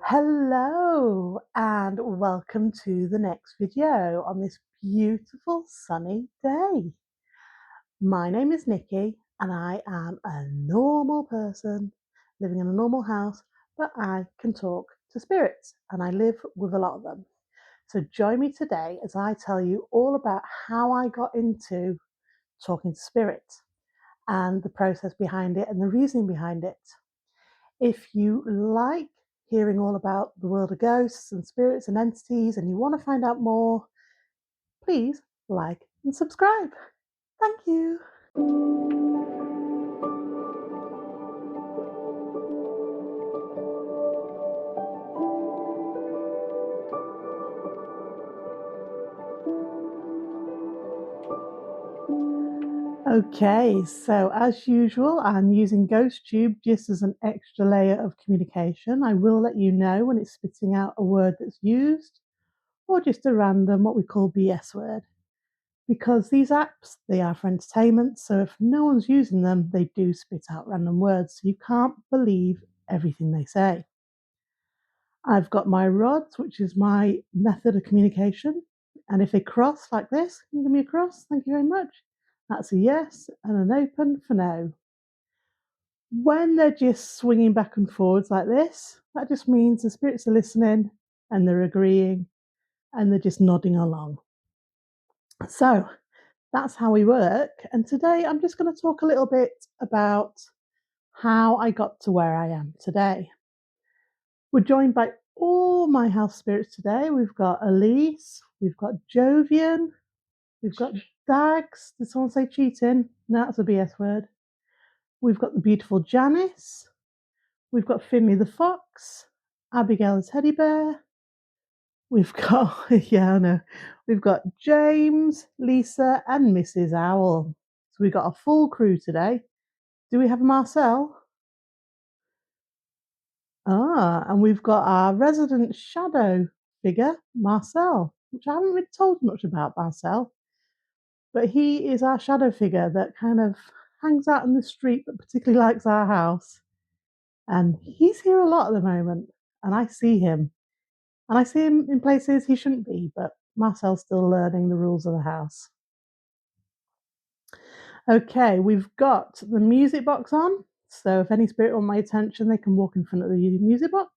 Hello and welcome to the next video on this beautiful sunny day. My name is Nikki and I am a normal person living in a normal house, but I can talk to spirits and I live with a lot of them. So join me today as I tell you all about how I got into talking to spirits and the process behind it and the reasoning behind it. If you like hearing all about the world of ghosts and spirits and entities and you want to find out more, please like and subscribe. Thank you. Okay, so as usual, I'm using GhostTube just as an extra layer of communication. I will let you know when it's spitting out a word that's used or just a random, what we call BS word. Because these apps, they are for entertainment, so if no one's using them, they do spit out random words, so you can't believe everything they say. I've got my rods, which is my method of communication, and if they cross like this, can you give me a cross? Thank you very much. That's a yes and an open for no. When they're just swinging back and forwards like this, that just means the spirits are listening and they're agreeing and they're just nodding along. So that's how we work. And today I'm just going to talk a little bit about how I got to where I am today. We're joined by all my house spirits today. We've got Elise, we've got Jovian, we've got Dags. Did someone say cheating? No, that's a BS word. We've got the beautiful Janice. We've got Finley the fox, Abigail the teddy bear. We've got, yeah, I know. We've got James, Lisa, and Mrs. Owl. So we've got a full crew today. Do we have Marcel? And we've got our resident shadow figure, Marcel, which I haven't really told much about Marcel, but he is our shadow figure that kind of hangs out in the street, but particularly likes our house. And he's here a lot at the moment, and I see him. And I see him in places he shouldn't be, but Marcel's still learning the rules of the house. Okay, we've got the music box on. So if any spirit want my attention, they can walk in front of the music box.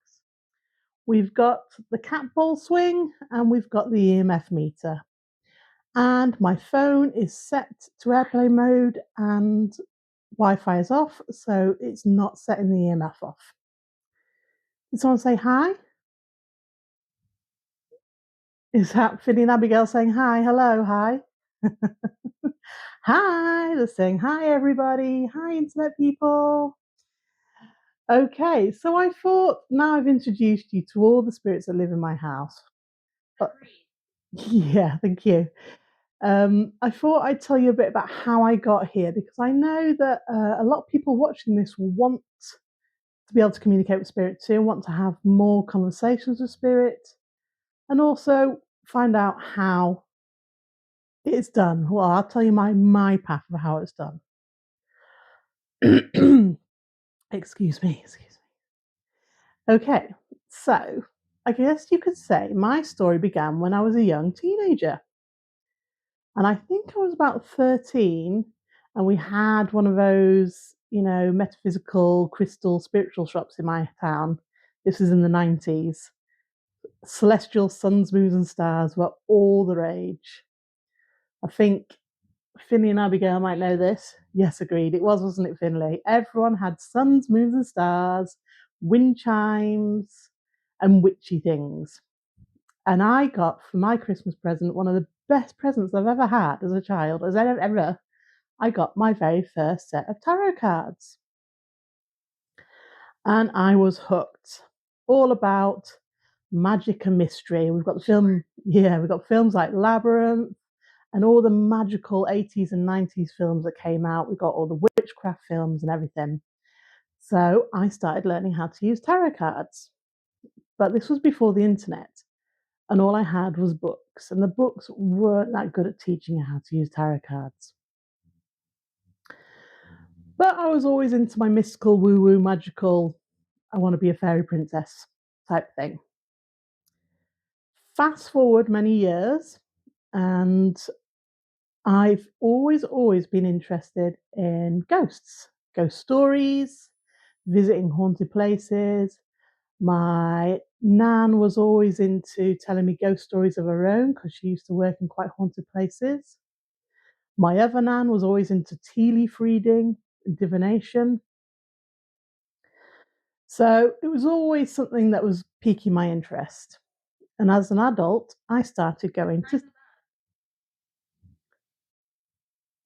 We've got the cat ball swing and we've got the EMF meter. And my phone is set to airplane mode and Wi-Fi is off, so it's not setting the EMF off. Did someone say hi? Is that Finny and Abigail saying hi? Hello, hi. Hi, they're saying hi, everybody. Hi, internet people. Okay, so I thought now I've introduced you to all the spirits that live in my house. Yeah, thank you. I thought I'd tell you a bit about how I got here because I know that a lot of people watching this want to be able to communicate with spirit too, want to have more conversations with spirit, and also find out how it's done. Well, I'll tell you my path of how it's done. Excuse me. Okay, so I guess you could say my story began when I was a young teenager. And I think I was about 13, and we had one of those, metaphysical crystal spiritual shops in my town. This was in the 90s. Celestial suns, moons, and stars were all the rage. I think Finley and Abigail might know this. Yes, agreed. It was, wasn't it, Finley? Everyone had suns, moons, and stars, wind chimes, and witchy things. And I got for my Christmas present one of the best presents I've ever had as a child, as ever. I got my very first set of tarot cards. And I was hooked. All about magic and mystery. We've got films like Labyrinth and all the magical 80s and 90s films that came out. We've got all the witchcraft films and everything. So I started learning how to use tarot cards. But this was before the internet. And all I had was books, and the books weren't that good at teaching you how to use tarot cards. But I was always into my mystical, woo-woo, magical, I want to be a fairy princess type thing. Fast forward many years, and I've always been interested in ghosts, ghost stories, visiting haunted places. My nan was always into telling me ghost stories of her own because she used to work in quite haunted places. My other nan was always into tea leaf reading and divination. So it was always something that was piquing my interest. And as an adult, I started going to.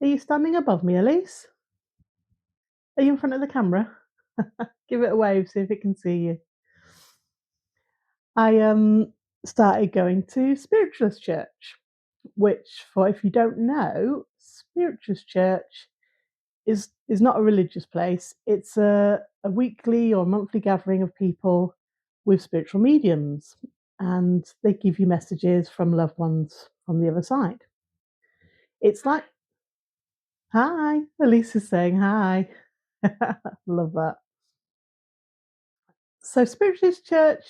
Are you standing above me, Elise? Are you in front of the camera? Give it a wave, see if it can see you. I started going to Spiritualist Church, which, for if you don't know, Spiritualist Church is not a religious place. It's a weekly or monthly gathering of people with spiritual mediums, and they give you messages from loved ones from the other side. It's like, hi, Elise is saying hi. Love that. So, Spiritualist Church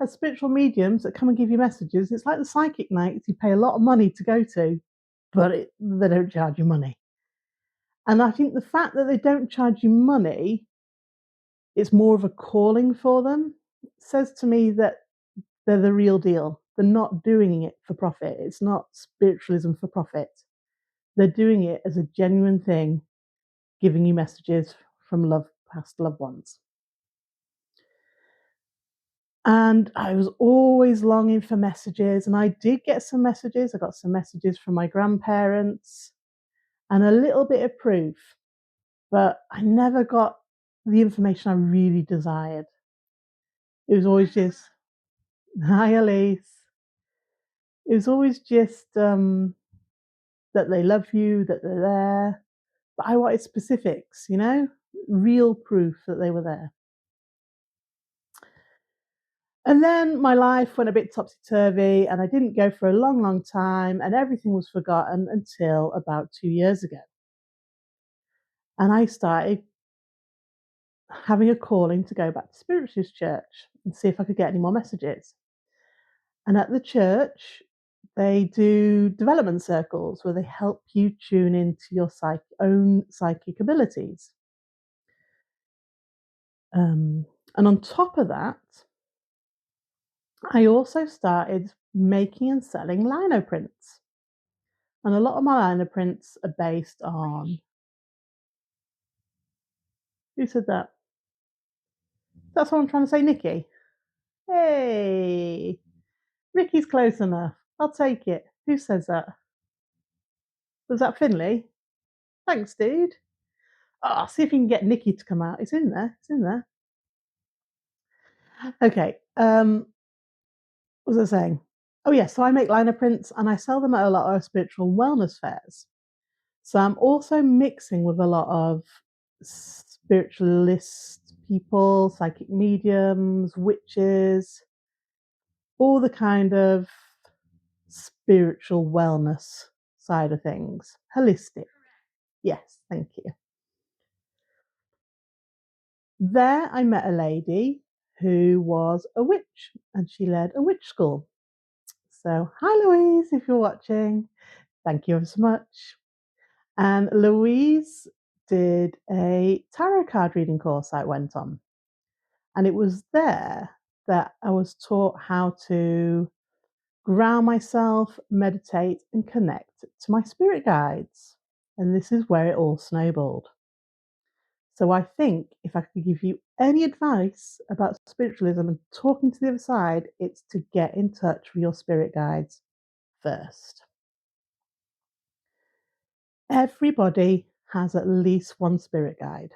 has spiritual mediums that come and give you messages. It's like the psychic nights you pay a lot of money to go to, but they don't charge you money. And I think the fact that they don't charge you money, it's more of a calling for them, says to me that they're the real deal. They're not doing it for profit. It's not spiritualism for profit. They're doing it as a genuine thing, giving you messages from past loved ones. And I was always longing for messages, and I did get some messages. I got some messages from my grandparents and a little bit of proof, but I never got the information I really desired. It was always just, hi, Elise. It was always just that they love you, that they're there. But I wanted specifics, real proof that they were there. And then my life went a bit topsy turvy, and I didn't go for a long time, and everything was forgotten until about 2 years ago. And I started having a calling to go back to Spiritualist Church and see if I could get any more messages. And at the church, they do development circles where they help you tune into your own psychic abilities. And on top of that, I also started making and selling lino prints. And a lot of my lino prints are based on. Who said that? That's what I'm trying to say, Nikki. Hey, Ricky's close enough. I'll take it. Who says that? Was that Finley? Thanks, dude. Oh, see if you can get Nikki to come out. It's in there. It's in there. Okay. What was I saying? Oh, yes. So I make liner prints and I sell them at a lot of spiritual wellness fairs. So I'm also mixing with a lot of spiritualist people, psychic mediums, witches, all the kind of spiritual wellness side of things. Holistic. Yes, thank you. There I met a lady who was a witch and she led a witch school. So, hi Louise, if you're watching, thank you ever so much. And Louise did a tarot card reading course I went on. And it was there that I was taught how to ground myself, meditate, and connect to my spirit guides. And this is where it all snowballed. So I think if I could give you any advice about spiritualism and talking to the other side, it's to get in touch with your spirit guides first. Everybody has at least one spirit guide.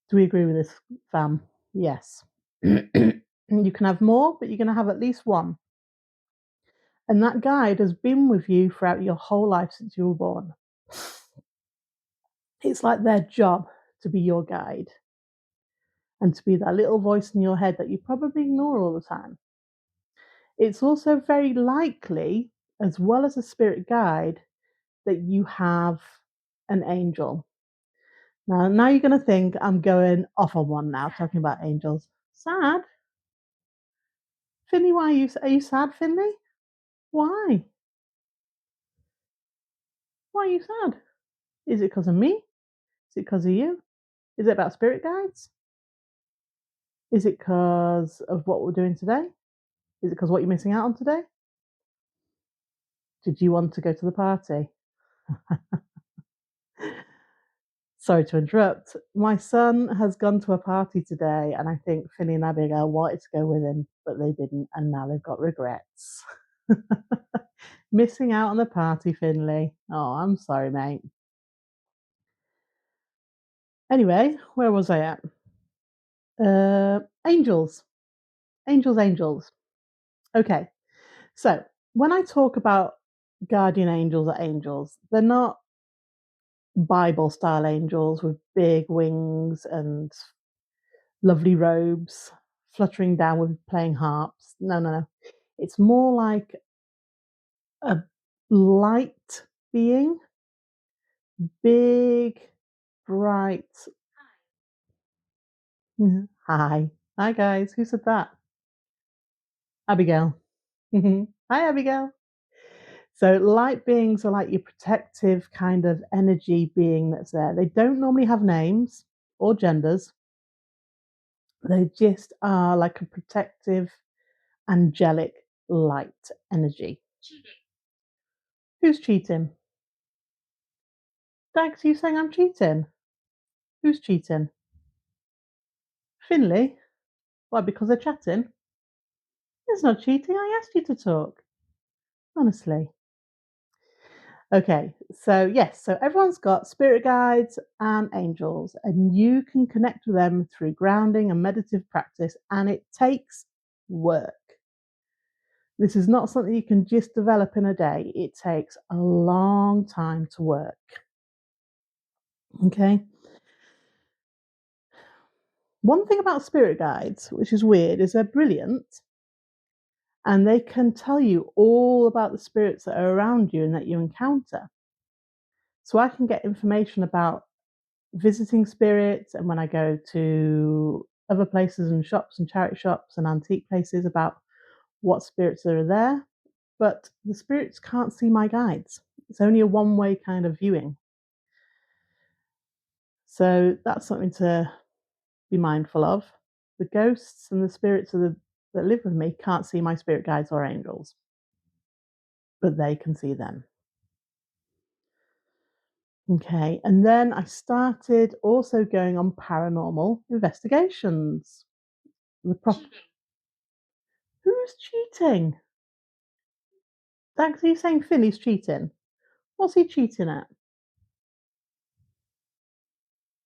Do we agree with this, fam? Yes. You can have more, but you're going to have at least one. And that guide has been with you throughout your whole life since you were born. It's like their job to be your guide and to be that little voice in your head that you probably ignore all the time. It's also very likely, as well as a spirit guide, that you have an angel. Now you're going to think I'm going off on one now, talking about angels. Sad. Finley, why are you sad, Finley? Why? Why are you sad? Is it because of me? Is it because of you? Is it about spirit guides? Is it because of what we're doing today? Is it because what you're missing out on today? Did you want to go to the party? Sorry to interrupt. My son has gone to a party today, and I think Finley and Abigail wanted to go with him, but they didn't, and now they've got regrets. Missing out on the party, Finley. Oh, I'm sorry, mate. Anyway, where was I at? Angels. Angels, angels. Okay, so when I talk about guardian angels or angels, they're not Bible style angels with big wings and lovely robes fluttering down with playing harps. No, no, no. It's more like a light being, big, bright. Hi. Hi, guys. Who said that? Abigail. Hi, Abigail. So, light beings are like your protective kind of energy being that's there. They don't normally have names or genders, they just are like a protective, angelic light energy. Who's cheating? Dax, you saying I'm cheating? Who's cheating? Finley? Why, because they're chatting? It's not cheating. I asked you to talk. Honestly. Okay, so yes, so everyone's got spirit guides and angels, and you can connect with them through grounding and meditative practice, and it takes work. This is not something you can just develop in a day, it takes a long time to work. Okay. One thing about spirit guides, which is weird, is they're brilliant and they can tell you all about the spirits that are around you and that you encounter. So I can get information about visiting spirits, and when I go to other places and shops and charity shops and antique places, about what spirits are there. But the spirits can't see my guides. It's only a one way kind of viewing. So that's something to be mindful of. The ghosts and the spirits that live with me can't see my spirit guides or angels, but they can see them. Okay, and then I started also going on paranormal investigations. The prof- Who's cheating? Thanks, are you saying Finney's cheating? What's he cheating at?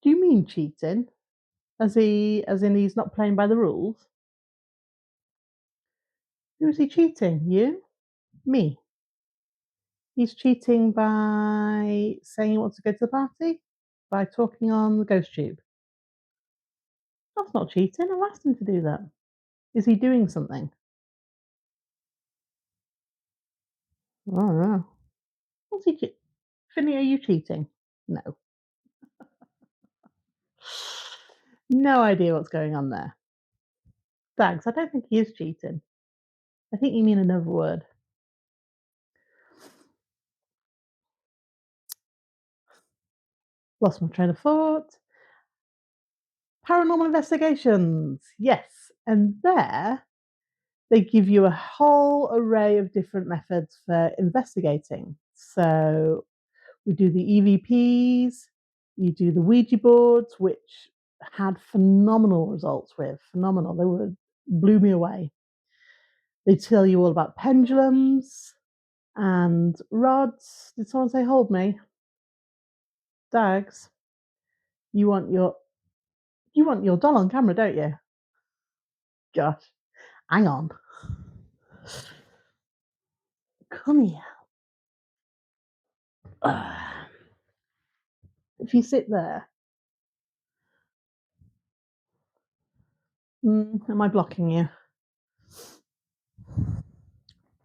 Do you mean cheating? As in he's not playing by the rules? Who's he cheating? You? Me? He's cheating by saying he wants to go to the party? By talking on the ghost tube? That's not cheating. I've asked him to do that. Is he doing something? I don't know. What's he Finny, are you cheating? No. No idea what's going on there. Thanks. I don't think he is cheating. I think you mean another word. Lost my train of thought. Paranormal investigations. Yes. And there they give you a whole array of different methods for investigating. So we do the EVPs, you do the Ouija boards, which had phenomenal results with phenomenal. They were blew me away. They tell you all about pendulums and rods. Did someone say hold me? Dags, you want your doll on camera, don't you? Gosh, hang on. Come here. If you sit there, am I blocking you?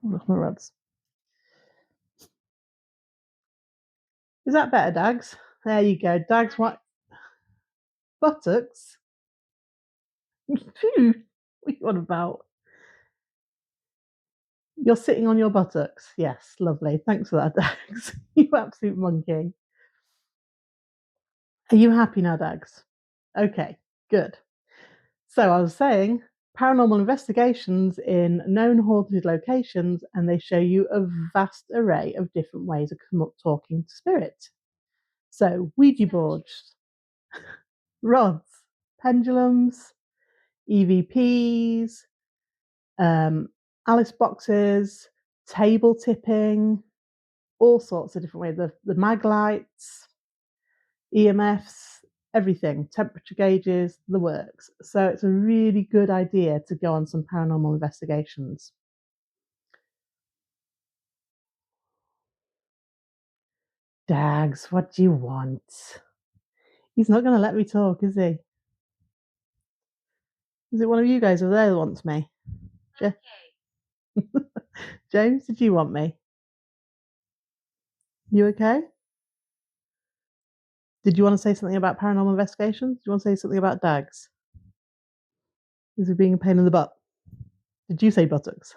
Look, my rods. Is that better, Dags? There you go. Dags, what? Buttocks? What are you on about? You're sitting on your buttocks. Yes, lovely. Thanks for that, Dags. You absolute monkey. Are you happy now, Dags? Okay, good. So I was saying paranormal investigations in known haunted locations, and they show you a vast array of different ways of talking to spirit. So Ouija boards, rods, pendulums, EVPs, um, Alice boxes, table tipping, all sorts of different ways. The mag lights, EMFs, everything, temperature gauges, the works. So it's a really good idea to go on some paranormal investigations. Dags, what do you want? He's not going to let me talk, is he? Is it one of you guys over there that wants me? Okay. James, did you want me? You okay? Did you want to say something about paranormal investigations? Do you want to say something about Dags? Is he being a pain in the butt? Did you say buttocks?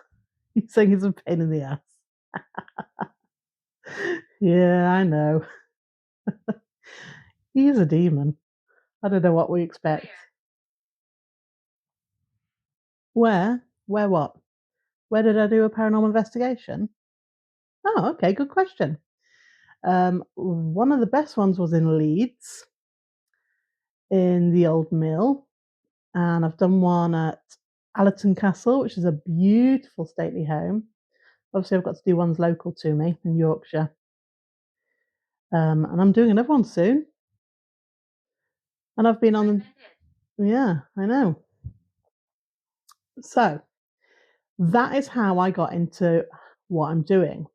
He's saying he's a pain in the ass. Yeah, I know. He is a demon. I don't know what we expect. Where? Where what? Where did I do a paranormal investigation? Oh, okay, good question. One of the best ones was in Leeds, in the old mill, and I've done one at Allerton Castle, which is a beautiful stately home. Obviously, I've got to do ones local to me in Yorkshire, and I'm doing another one soon. And I've been on, yeah, I know. So that is how I got into what I'm doing.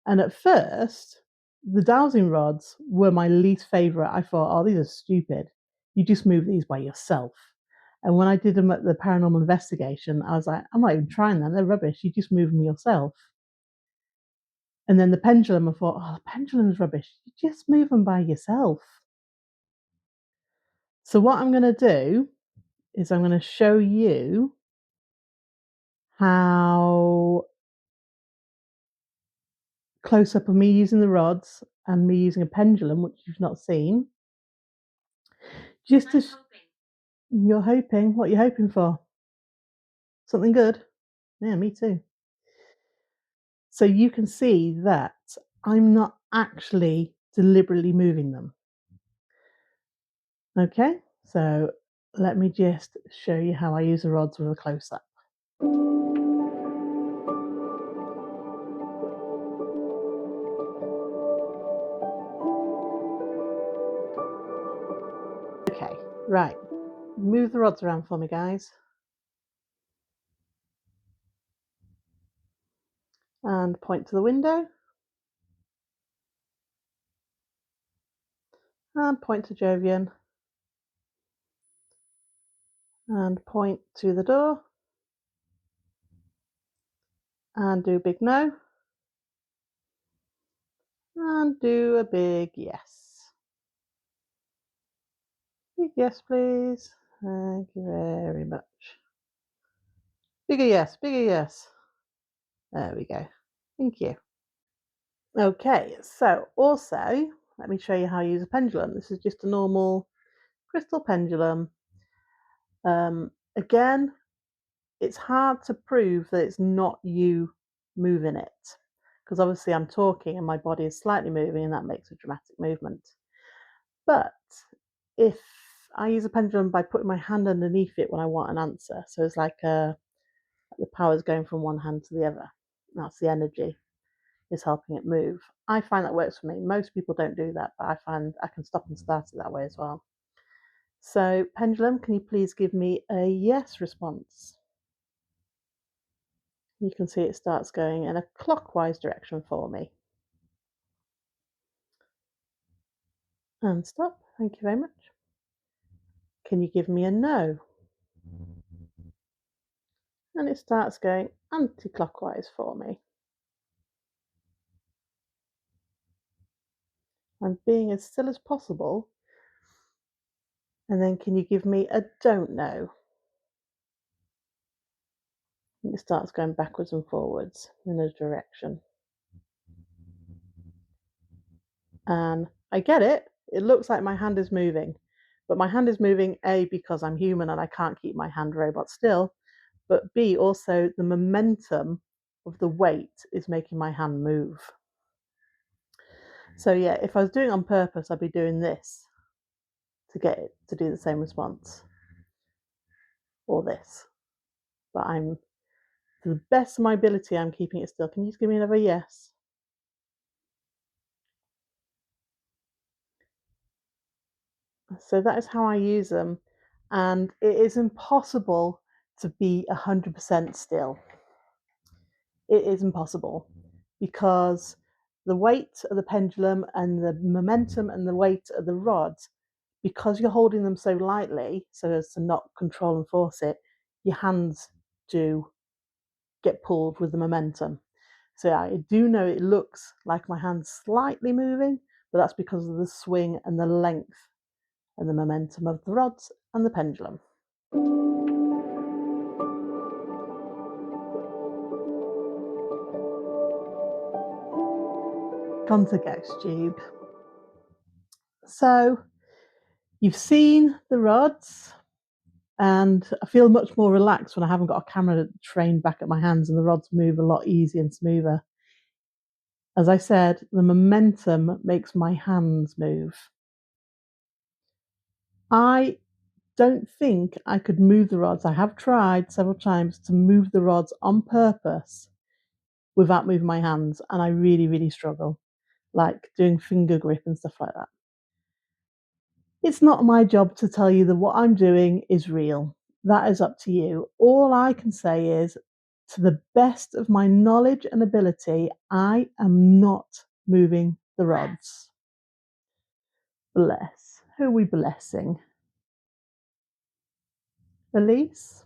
And at first, the dowsing rods were my least favorite. I thought, oh, these are stupid. You just move these by yourself. And when I did them at the paranormal investigation, I was like, I'm not even trying them. They're rubbish. You just move them yourself. And then the pendulum, I thought, oh, the pendulum's rubbish. You just move them by yourself. So what I'm going to do is I'm going to show you how close up of me using the rods and me using a pendulum, which you've not seen. Just to you're hoping. What are you hoping for? Something good? Yeah, me too. So you can see that I'm not actually deliberately moving them. Okay, so let me just show you how I use the rods with a close up. Okay, right. Move the rods around for me, guys. And point to the window. And point to Jovian. And point to the door. And do a big no. And do a big yes. Big yes, please. Thank you very much. Bigger yes, bigger yes. There we go. Thank you. Okay, so also, let me show you how I use a pendulum. This is just a normal crystal pendulum. Again, it's hard to prove that it's not you moving it, because obviously I'm talking and my body is slightly moving and that makes a dramatic movement. But if I use a pendulum by putting my hand underneath it when I want an answer, so it's like the power's going from one hand to the other. That's the energy is helping it move. I find that works for me. Most people don't do that, but I find I can stop and start it that way as well. So, pendulum, can you please give me a yes response? You can see it starts going in a clockwise direction for me. And stop. Thank you very much. Can you give me a no? And it starts going anti-clockwise for me. I'm being as still as possible. And then can you give me a don't know? It starts going backwards and forwards in a direction. And I get it. It looks like my hand is moving, but my hand is moving A, because I'm human and I can't keep my hand robot still, but B, also the momentum of the weight is making my hand move. So yeah, if I was doing it on purpose, I'd be doing this to get it to do the same response, or this. But I'm, to the best of my ability, I'm keeping it still. Can you just give me another yes? So that is how I use them, and it is impossible to be 100% still. It is impossible because the weight of the pendulum and the momentum and the weight of the rods, because you're holding them so lightly so as to not control and force it, your hands do get pulled with the momentum. So I do know it looks like my hand's slightly moving, but that's because of the swing and the length and the momentum of the rods and the pendulum. On to Ghost Tube. So you've seen the rods, and I feel much more relaxed when I haven't got a camera trained back at my hands and the rods move a lot easier and smoother. As I said, the momentum makes my hands move. I don't think I could move the rods. I have tried several times to move the rods on purpose without moving my hands, and I really, really struggle, like doing finger grip and stuff like that. It's not my job to tell you that what I'm doing is real. That is up to you. All I can say is, to the best of my knowledge and ability, I am not moving the rods. Bless. Who are we blessing? Elise?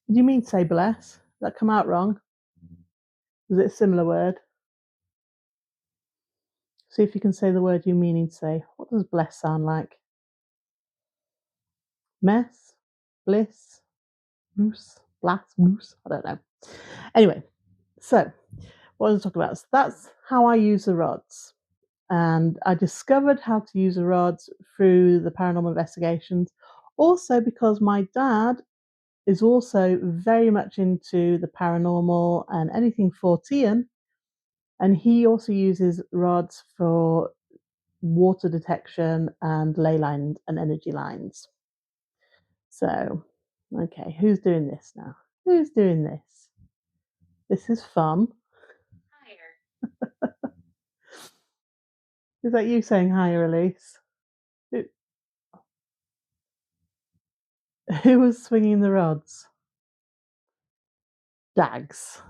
Did you mean to say bless? Did that come out wrong? Was it a similar word? See if you can say the word you're meaning to say. What does bless sound like? Mess? Bliss? Moose? Blast? Moose? I don't know. Anyway, so what I was talking about. So that's how I use the rods. And I discovered how to use the rods through the paranormal investigations. Also, because my dad is also very much into the paranormal and anything Fortean, and he also uses rods for water detection and ley lines and energy lines. So, okay, who's doing this now? Who's doing this? This is fun. Is that you saying hi, Elise? Who, who was swinging the rods? Dags.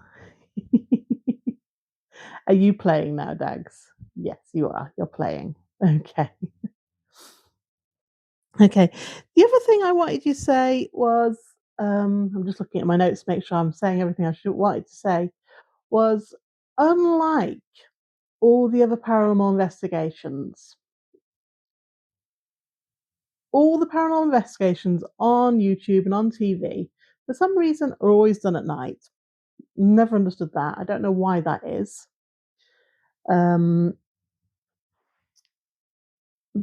Are you playing now, Dags? Yes, you are. You're playing. Okay. Okay. The other thing I wanted you to say was, I'm just looking at my notes to make sure I'm saying everything I should wanted to say, was unlike all the other paranormal investigations, all the paranormal investigations on YouTube and on TV, for some reason, are always done at night. Never understood that. I don't know why that is. Um,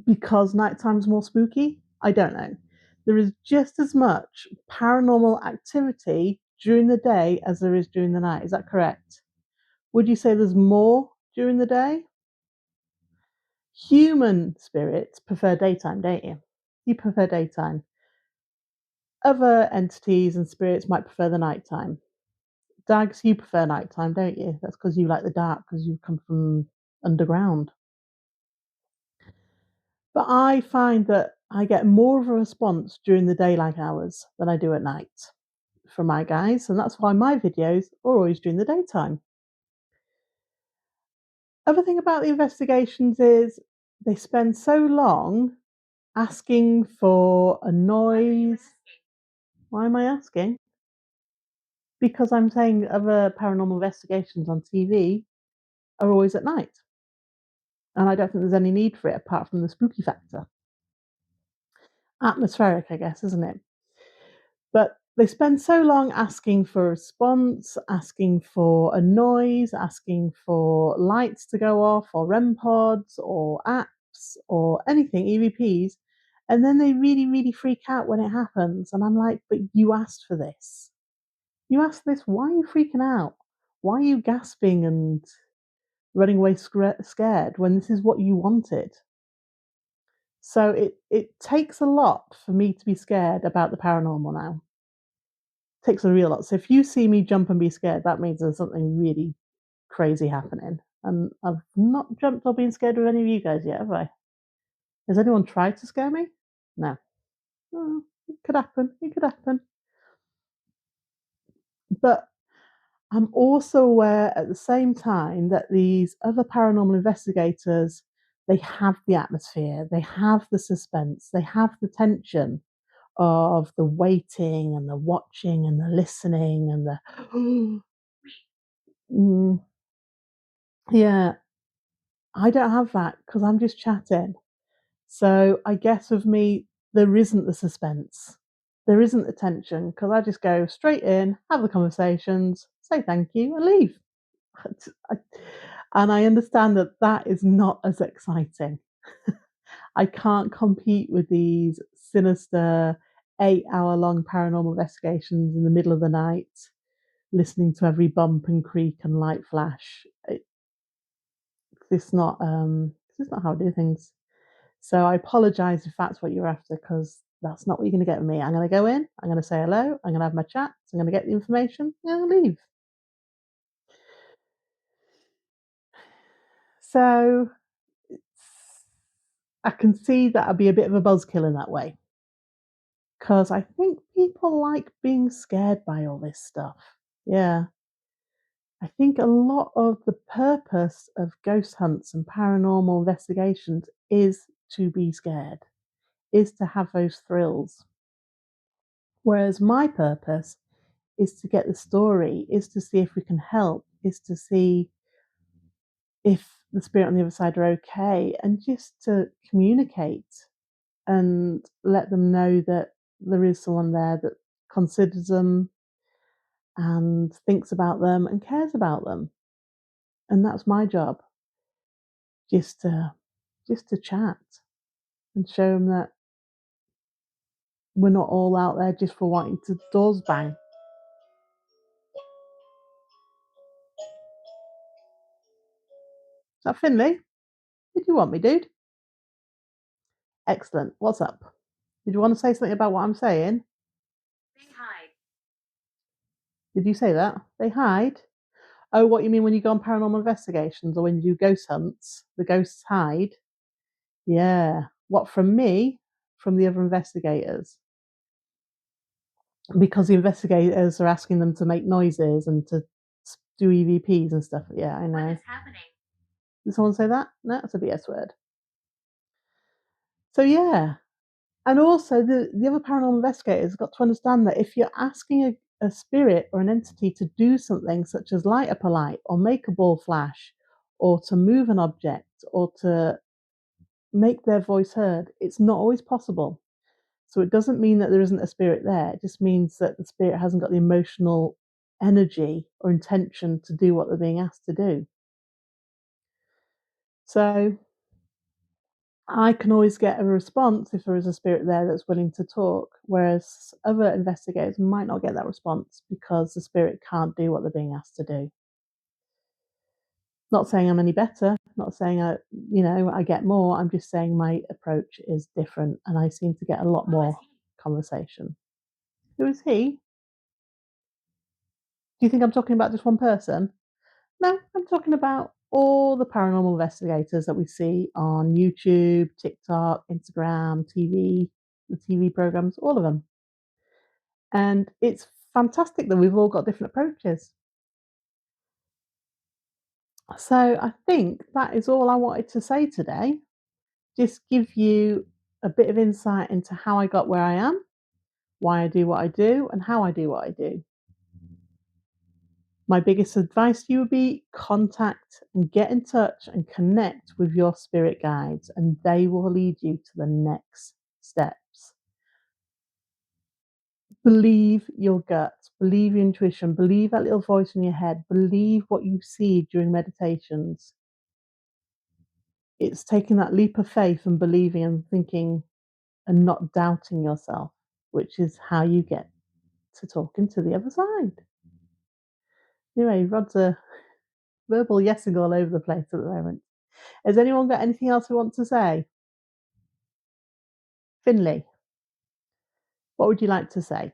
because nighttime's more spooky? I don't know. There is just as much paranormal activity during the day as there is during the night. Is that correct? Would you say there's more during the day? Human spirits prefer daytime, don't you? You prefer daytime. Other entities and spirits might prefer the nighttime. Dags, you prefer nighttime, don't you? That's because you like the dark, because you come from underground. But I find that I get more of a response during the daylight hours than I do at night from my guys, and that's why my videos are always during the daytime. Other thing about the investigations is they spend so long asking for a noise. Why am I asking? Because I'm saying other paranormal investigations on TV are always at night, and I don't think there's any need for it apart from the spooky factor. Atmospheric, I guess, isn't it? But They spend so long asking for a response, asking for a noise, asking for lights to go off, or REM pods, or apps, or anything, EVPs, and then they really, really freak out when it happens. And I'm like, but you asked for this. You asked this. Why are you freaking out? Why are you gasping and running away scared when this is what you wanted? So it takes a lot for me to be scared about the paranormal now. Takes a real lot. So if you see me jump and be scared, that means there's something really crazy happening. And I've not jumped or been scared with any of you guys yet, have I? Has anyone tried to scare me? No. Oh, it could happen. It could happen. But I'm also aware at the same time that these other paranormal investigators, they have the atmosphere, they have the suspense, they have the tension of the waiting and the watching and the listening and the mm, yeah, I don't have that because I'm just chatting. So I guess with me, there isn't the suspense. There isn't the tension because I just go straight in, have the conversations, say thank you, and leave. I- And I understand that that is not as exciting. I can't compete with these sinister 8 hour long paranormal investigations in the middle of the night, listening to every bump and creak and light flash. It's just not how I do things. So I apologize if that's what you're after, because that's not what you're going to get with me. I'm going to go in, I'm going to say hello, I'm going to have my chat, I'm going to get the information, and I'm going to leave. So I can see that I'd be a bit of a buzzkill in that way, because I think people like being scared by all this stuff. Yeah. I think a lot of the purpose of ghost hunts and paranormal investigations is to be scared, is to have those thrills. Whereas my purpose is to get the story, is to see if we can help, is to see if the spirit on the other side are okay, and just to communicate and let them know that there is someone there that considers them and thinks about them and cares about them. And that's my job, just to chat and show them that we're not all out there just for wanting to doors bang. Is that Finley? Did you want me, dude? Excellent. What's up? Did you want to say something about what I'm saying? Did you say that? They hide? Oh, what you mean when you go on paranormal investigations or when you do ghost hunts? The ghosts hide? Yeah. What, from me? From the other investigators? Because the investigators are asking them to make noises and to do EVPs and stuff. Yeah, I know. Did someone say that? No, that's a BS word. So, yeah. And also, the other paranormal investigators got to understand that if you're asking a spirit or an entity to do something such as light up a light or make a ball flash or to move an object or to make their voice heard, it's not always possible. So it doesn't mean that there isn't a spirit there. It just means that the spirit hasn't got the emotional energy or intention to do what they're being asked to do. So I can always get a response if there is a spirit there that's willing to talk, whereas other investigators might not get that response because the spirit can't do what they're being asked to do. Not saying I'm any better, not saying I get more. I'm just saying my approach is different, and I seem to get a lot more conversation. Who is he? Do you think I'm talking about just one person? No, I'm talking about all the paranormal investigators that we see on YouTube, TikTok, Instagram, TV, the TV programs, all of them. And it's fantastic that we've all got different approaches. So I think that is all I wanted to say today. Just give you a bit of insight into how I got where I am, why I do what I do, and how I do what I do. My biggest advice to you would be contact and get in touch and connect with your spirit guides, and they will lead you to the next steps. Believe your gut, believe your intuition, believe that little voice in your head, believe what you see during meditations. It's taking that leap of faith and believing and thinking and not doubting yourself, which is how you get to talking to the other side. Anyway, Rod's a verbal yesing all over the place at the moment. Has anyone got anything else they want to say? Finley, what would you like to say?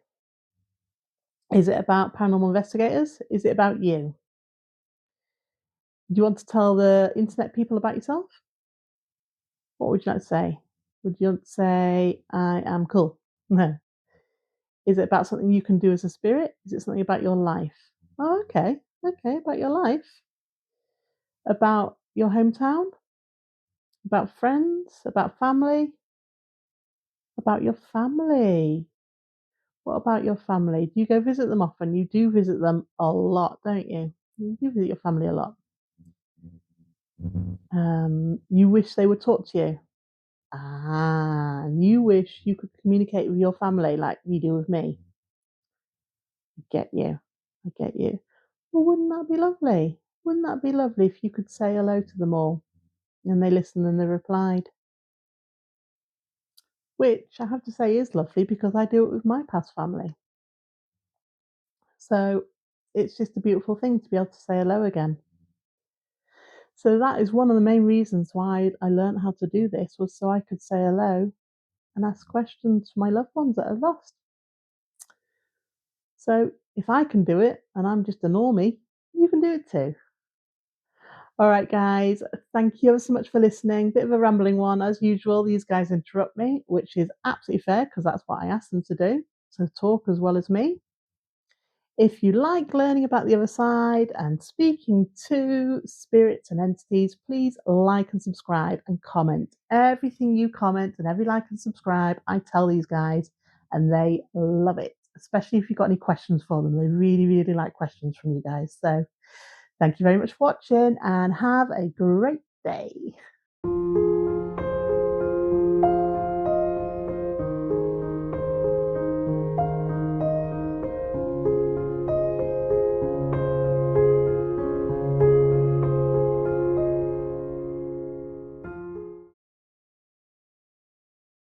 Is it about paranormal investigators? Is it about you? Do you want to tell the internet people about yourself? What would you like to say? Would you want to say, I am cool? No. Is it about something you can do as a spirit? Is it something about your life? Oh, okay. Okay, about your life. About your hometown? About friends? About family? About your family. What about your family? Do you go visit them often? You do visit them a lot, don't you? You do visit your family a lot. You wish they would talk to you. Ah, you wish you could communicate with your family like you do with me. I get you. I get you. Well, wouldn't that be lovely? Wouldn't that be lovely if you could say hello to them all and they listened and they replied? Which I have to say is lovely because I do it with my past family. So it's just a beautiful thing to be able to say hello again. So that is one of the main reasons why I learned how to do this was so I could say hello and ask questions for my loved ones that are lost. So if I can do it and I'm just a normie, you can do it too. All right, guys, thank you ever so much for listening. Bit of a rambling one as usual. These guys interrupt me, which is absolutely fair because that's what I asked them to do, to talk as well as me. If you like learning about the other side and speaking to spirits and entities, please like and subscribe and comment. Everything you comment and every like and subscribe, I tell these guys and they love it, especially if you've got any questions for them. They really, really like questions from you guys. So thank you very much for watching and have a great day.